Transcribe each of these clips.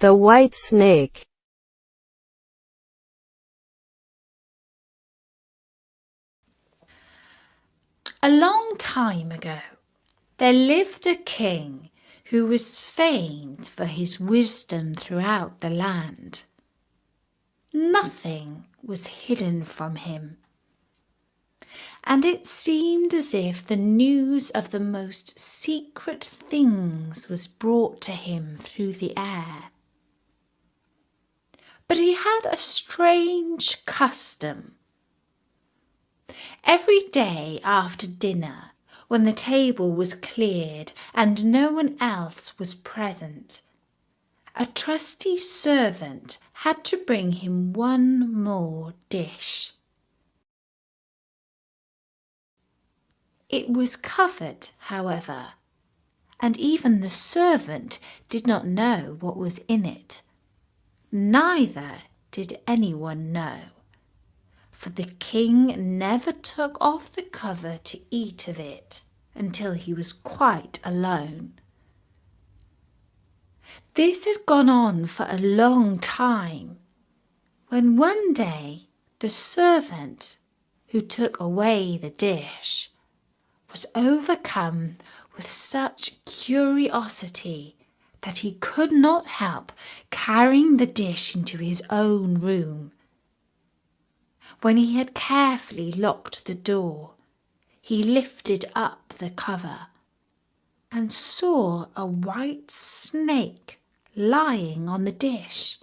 The white snake. A long time ago, there lived a king who was famed for his wisdom throughout the land. Nothing was hidden from him, and it seemed as if the news of the most secret things was brought to him through the air. But he had a strange custom. Every day after dinner, when the table was cleared and no one else was present, a trusty servant had to bring him one more dish. It was covered, however, and even the servant did not know what was in it. Neither did anyone know, for the king never took off the cover to eat of it until he was quite alone. This had gone on for a long time, when one day the servant who took away the dish was overcome with such curiosity that he could not help carrying the dish into his own room. When he had carefully locked the door, he lifted up the cover and saw a white snake lying on the dish.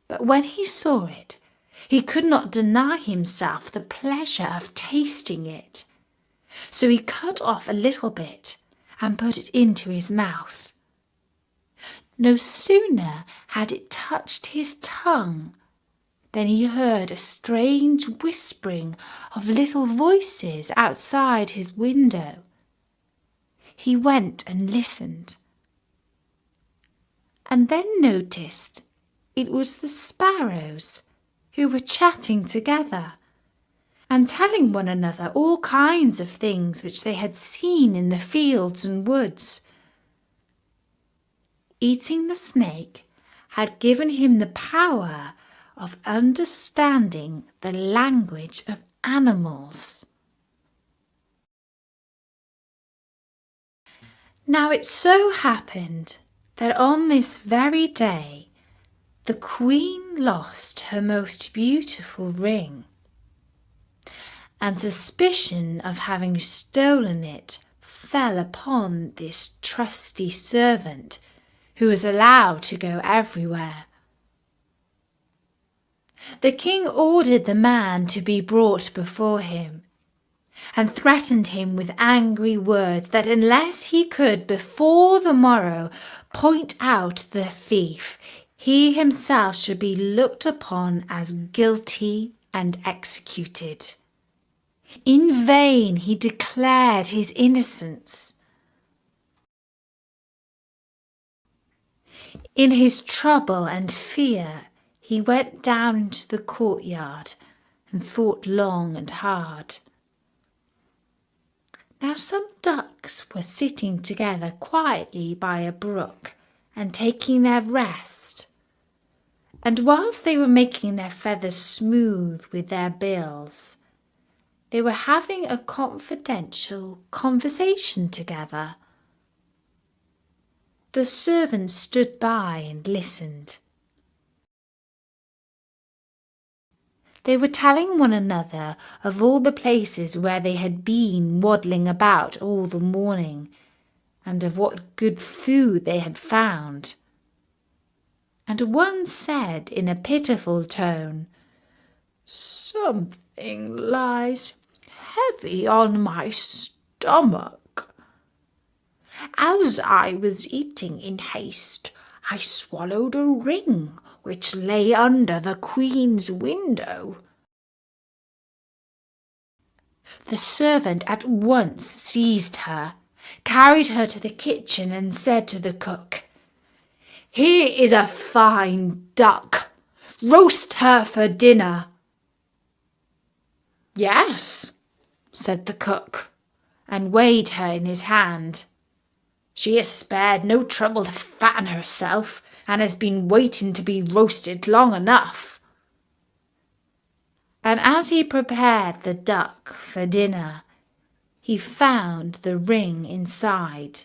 But when he saw it, he could not deny himself the pleasure of tasting it. So he cut off a little bit and put it into his mouth. No sooner had it touched his tongue than he heard a strange whispering of little voices outside his window. He went and listened, and then noticed it was the sparrows who were chatting together and telling one another all kinds of things which they had seen in the fields and woods. Eating the snake had given him the power of understanding the language of animals. Now it so happened that on this very day the queen lost her most beautiful ring, and suspicion of having stolen it fell upon this trusty servant who was allowed to go everywhere. The king ordered the man to be brought before him and threatened him with angry words that unless he could before the morrow point out the thief, he himself should be looked upon as guilty and executed. In vain he declared his innocence. In his trouble and fear, he went down into the courtyard and thought long and hard. Now some ducks were sitting together quietly by a brook and taking their rest, and whilst they were making their feathers smooth with their bills, they were having a confidential conversation together. The servant stood by and listened. They were telling one another of all the places where they had been waddling about all the morning, and of what good food they had found. And one said in a pitiful tone, "Something lies heavy on my stomach. As I was eating in haste, I swallowed a ring which lay under the queen's window." The servant at once seized her, carried her to the kitchen and said to the cook, "Here is a fine duck. Roast her for dinner." "Yes," said the cook, and weighed her in his hand. She has spared no trouble to fatten herself, and has been waiting to be roasted long enough." And as he prepared the duck for dinner, he found the ring inside.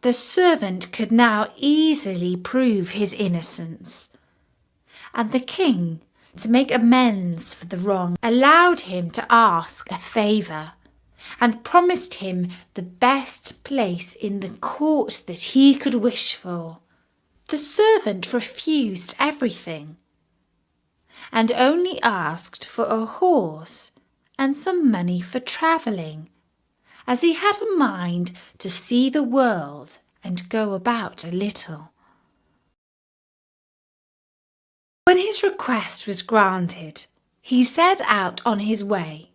The servant could now easily prove his innocence, and the king, to make amends for the wrong, allowed him to ask a favour, and promised him the best place in the court that he could wish for. The servant refused everything, and only asked for a horse and some money for travelling, as he had a mind to see the world and go about a little. When his request was granted, he set out on his way,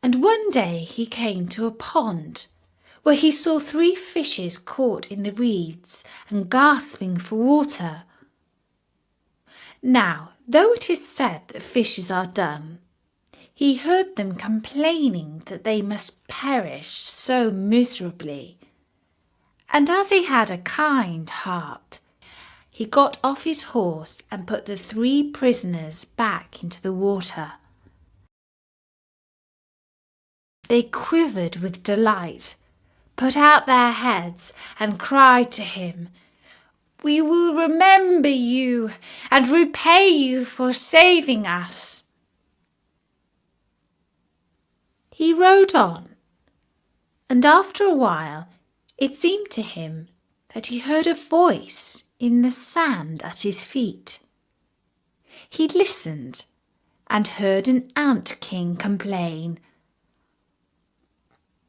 and one day he came to a pond, where he saw 3 fishes caught in the reeds and gasping for water. Now, though it is said that fishes are dumb, he heard them complaining that they must perish so miserably, and as he had a kind heart, he got off his horse and put the 3 prisoners back into the water. They quivered with delight, put out their heads, and cried to him, "We will remember you and repay you for saving us." He rode on, and after a while it seemed to him that he heard a voice in the sand at his feet. He listened and heard an ant-king complain,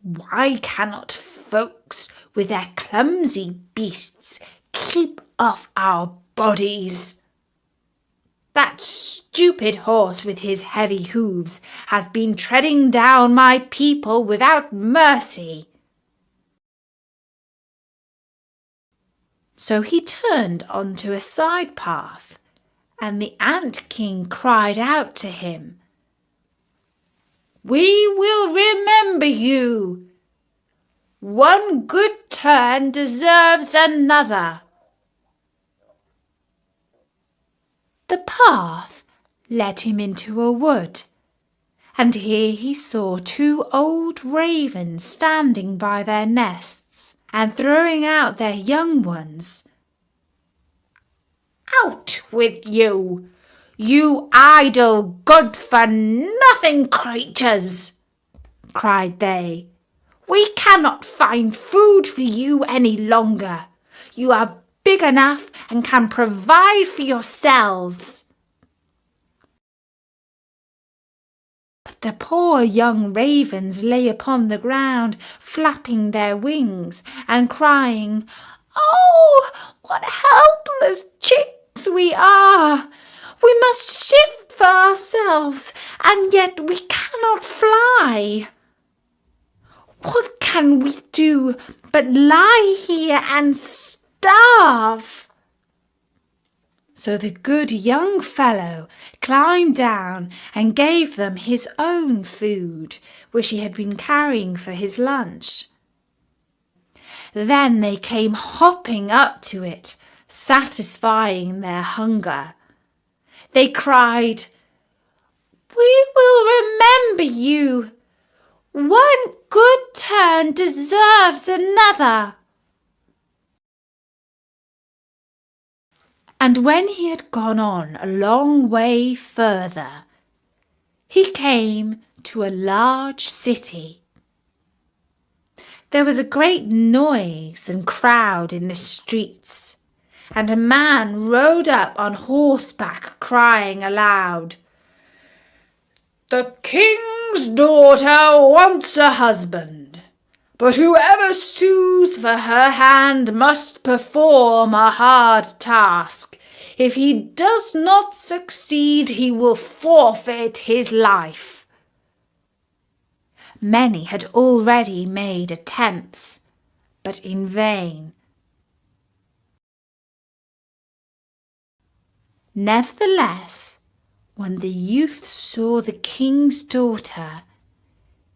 "Why cannot folks with their clumsy beasts keep off our bodies? That stupid horse with his heavy hooves has been treading down my people without mercy." So he turned onto a side path, and the ant-king cried out to him, "We will remember you. One good turn deserves another." The path led him into a wood, and here he saw 2 old ravens standing by their nests and throwing out their young ones. "Out with you, you idle, good-for-nothing creatures!" cried they. "We cannot find food for you any longer. You are big enough and can provide for yourselves." But the poor young ravens lay upon the ground, flapping their wings and crying, "Oh, what helpless chicks we are! We must shift for ourselves, and yet we cannot fly. What can we do but lie here and starve?" So the good young fellow climbed down and gave them his own food, which he had been carrying for his lunch. Then they came hopping up to it, satisfying their hunger. They cried, "We will remember you. One good turn deserves another." And when he had gone on a long way further, he came to a large city. There was a great noise and crowd in the streets, and a man rode up on horseback crying aloud, "The king's daughter wants a husband, but whoever sues for her hand must perform a hard task. If he does not succeed, he will forfeit his life." Many had already made attempts, but in vain. Nevertheless, when the youth saw the king's daughter,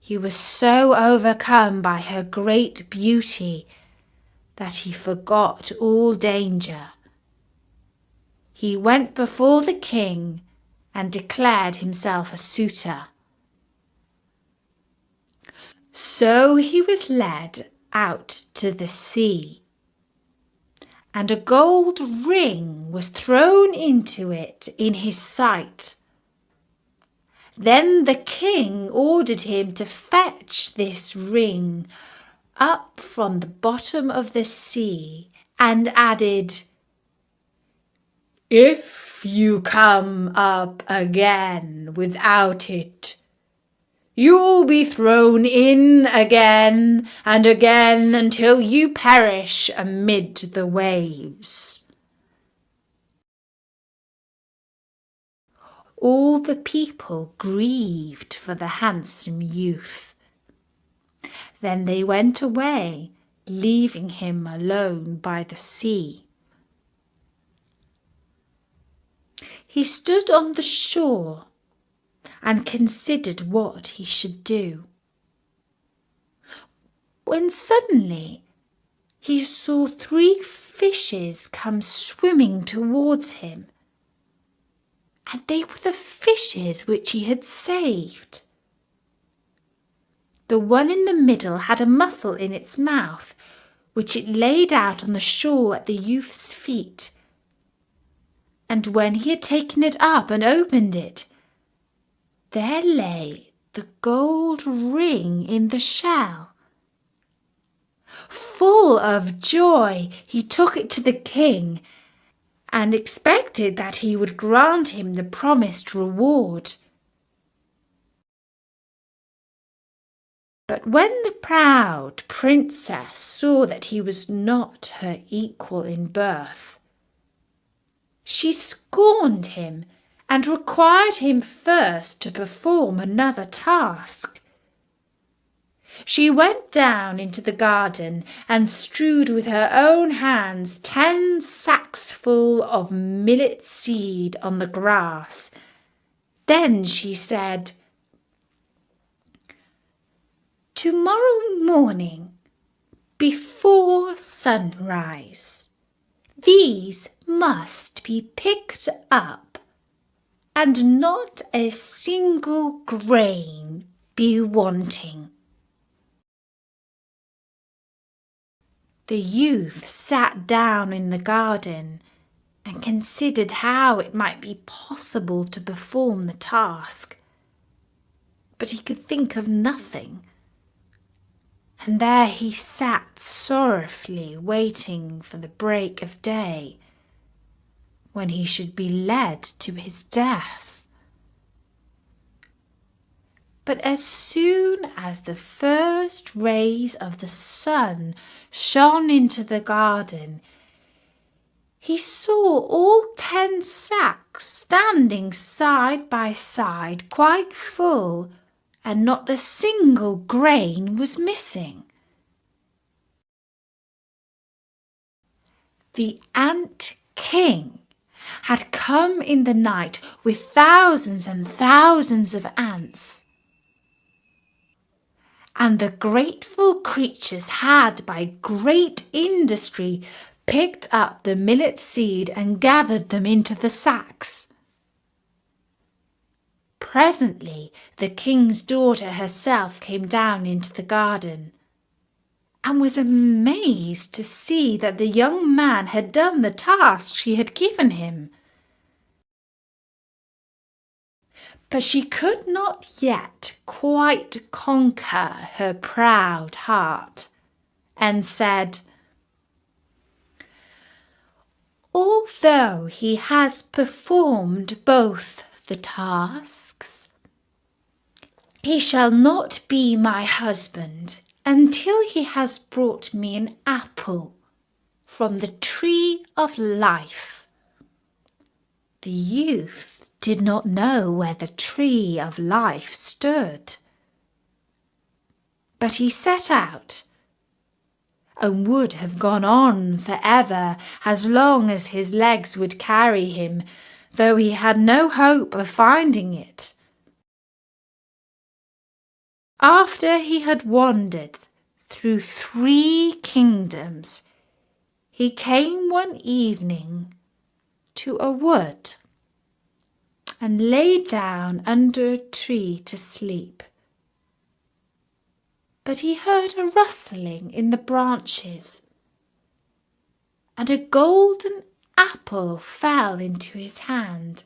He was so overcome by her great beauty that he forgot all danger. He went before the king and declared himself a suitor. So he was led out to the sea, and a gold ring was thrown into it in his sight. Then the king ordered him to fetch this ring up from the bottom of the sea and added, "If you come up again without it, you'll be thrown in again and again until you perish amid the waves." All the people grieved for the handsome youth. Then they went away, leaving him alone by the sea. He stood on the shore and considered what he should do, when suddenly he saw 3 fishes come swimming towards him, and they were the fishes which he had saved. The one in the middle had a mussel in its mouth, which it laid out on the shore at the youth's feet. And when he had taken it up and opened it, there lay the gold ring in the shell. Full of joy, he took it to the king and expected that he would grant him the promised reward. But when the proud princess saw that he was not her equal in birth, she scorned him and required him first to perform another task. She went down into the garden and strewed with her own hands 10 sacks full of millet seed on the grass. Then she said, "Tomorrow morning, before sunrise, these must be picked up, and not a single grain be wanting." The youth sat down in the garden and considered how it might be possible to perform the task. But he could think of nothing. And there he sat sorrowfully waiting for the break of day, when he should be led to his death. But as soon as the first rays of the sun shone into the garden, he saw all 10 sacks standing side by side, quite full, and not a single grain was missing. The ant king had come in the night with thousands and thousands of ants, and the grateful creatures had by great industry picked up the millet seed and gathered them into the sacks. Presently the king's daughter herself came down into the garden, and was amazed to see that the young man had done the task she had given him. But she could not yet quite conquer her proud heart, and said, "Although he has performed both the tasks, he shall not be my husband until he has brought me an apple from the tree of life." The youth did not know where the tree of life stood, but he set out, and would have gone on forever as long as his legs would carry him, though he had no hope of finding it. After he had wandered through 3 kingdoms, he came one evening to a wood and lay down under a tree to sleep. But he heard a rustling in the branches, and a golden apple fell into his hand.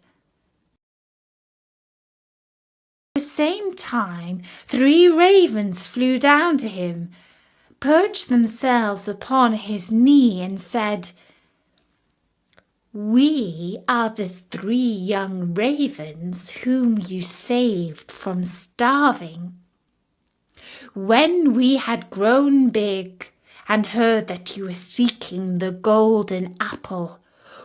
At the same time, 3 ravens flew down to him, perched themselves upon his knee, and said, "We are the 3 young ravens whom you saved from starving. When we had grown big and heard that you were seeking the golden apple,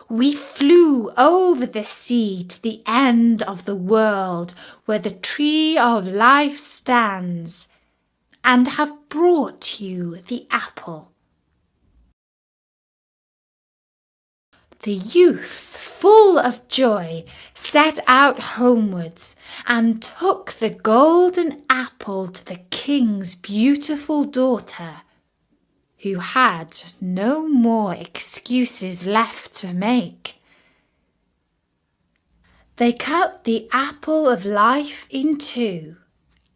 we flew over the sea to the end of the world where the tree of life stands, and have brought you the apple." The youth, full of joy, set out homewards and took the golden apple to the king's beautiful daughter, who had no more excuses left to make. They cut the apple of life in 2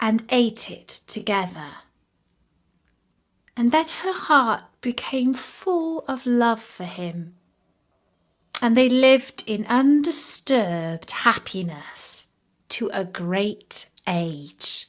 and ate it together. And then her heart became full of love for him, and they lived in undisturbed happiness to a great age.